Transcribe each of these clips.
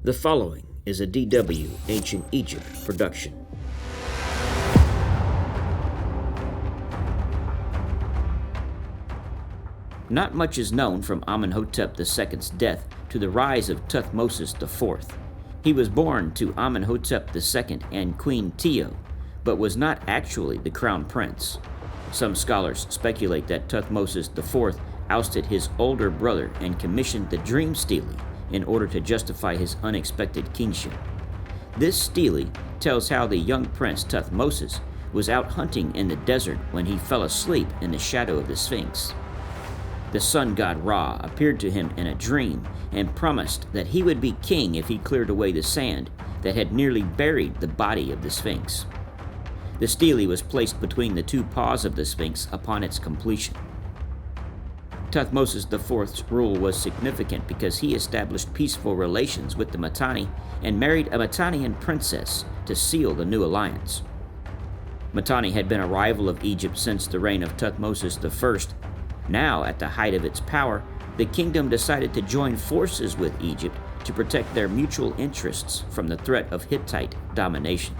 The following is a DW Ancient Egypt production. Not much is known from Amenhotep II's death to the rise of Tuthmosis IV. He was born to Amenhotep II and Queen Tio, but was not actually the crown prince. Some scholars speculate that Tuthmosis IV ousted his older brother and commissioned the Dream Stele in order to justify his unexpected kingship. This stele tells how the young prince Tuthmosis was out hunting in the desert when he fell asleep in the shadow of the Sphinx. The sun god Ra appeared to him in a dream and promised that he would be king if he cleared away the sand that had nearly buried the body of the Sphinx. The stele was placed between the two paws of the Sphinx upon its completion. Tuthmosis IV's rule was significant because he established peaceful relations with the Mitanni and married a Mitannian princess to seal the new alliance. Mitanni had been a rival of Egypt since the reign of Tuthmosis I. Now, at the height of its power, the kingdom decided to join forces with Egypt to protect their mutual interests from the threat of Hittite domination.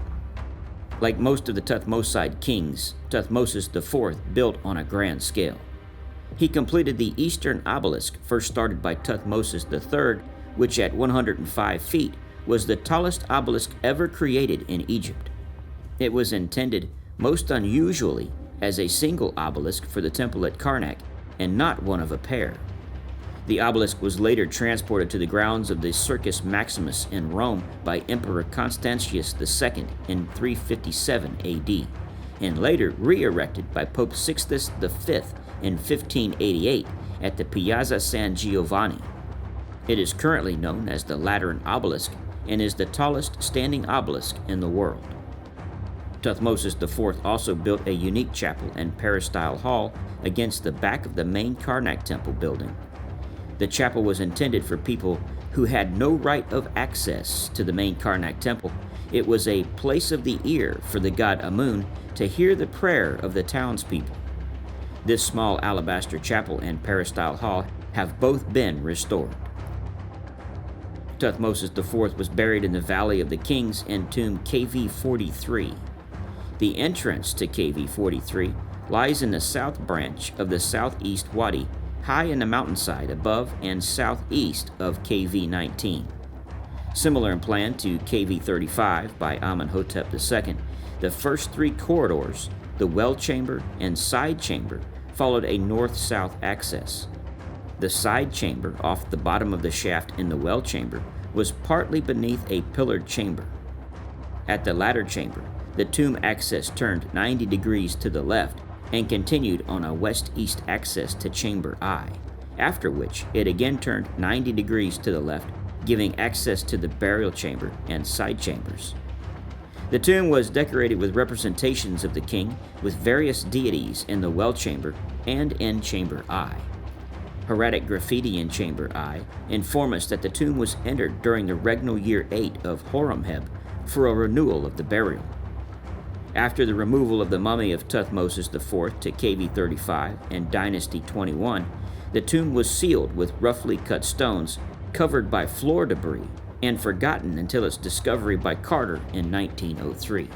Like most of the Tuthmoside kings, Tuthmosis IV built on a grand scale. He completed the eastern obelisk first started by Tuthmosis III, which at 105 feet was the tallest obelisk ever created in Egypt. It was intended, most unusually, as a single obelisk for the temple at Karnak, and not one of a pair. The obelisk was later transported to the grounds of the Circus Maximus in Rome by Emperor Constantius II in 357 AD, and later re-erected by Pope Sixtus V in 1588 at the Piazza San Giovanni. It is currently known as the Lateran Obelisk and is the tallest standing obelisk in the world. Tuthmosis IV also built a unique chapel and peristyle hall against the back of the main Karnak temple building. The chapel was intended for people who had no right of access to the main Karnak temple. It was a place of the ear for the god Amun to hear the prayer of the townspeople. This small alabaster chapel and peristyle hall have both been restored. Tuthmosis IV was buried in the Valley of the Kings in tomb KV-43. The entrance to KV-43 lies in the south branch of the southeast wadi, high in the mountainside above and southeast of KV-19. Similar in plan to KV-35 by Amenhotep II, the first three corridors, the well chamber and side chamber, followed a north-south access. The side chamber off the bottom of the shaft in the well chamber was partly beneath a pillared chamber. At the latter chamber, the tomb access turned 90 degrees to the left and continued on a west-east access to chamber I, after which it again turned 90 degrees to the left, giving access to the burial chamber and side chambers. The tomb was decorated with representations of the king with various deities in the well chamber and in chamber I. Hieratic graffiti in chamber I inform us that the tomb was entered during the regnal year 8 of Horemheb for a renewal of the burial. After the removal of the mummy of Tuthmosis IV to KV-35 and Dynasty 21, the tomb was sealed with roughly cut stones covered by floor debris and forgotten until its discovery by Carter in 1903.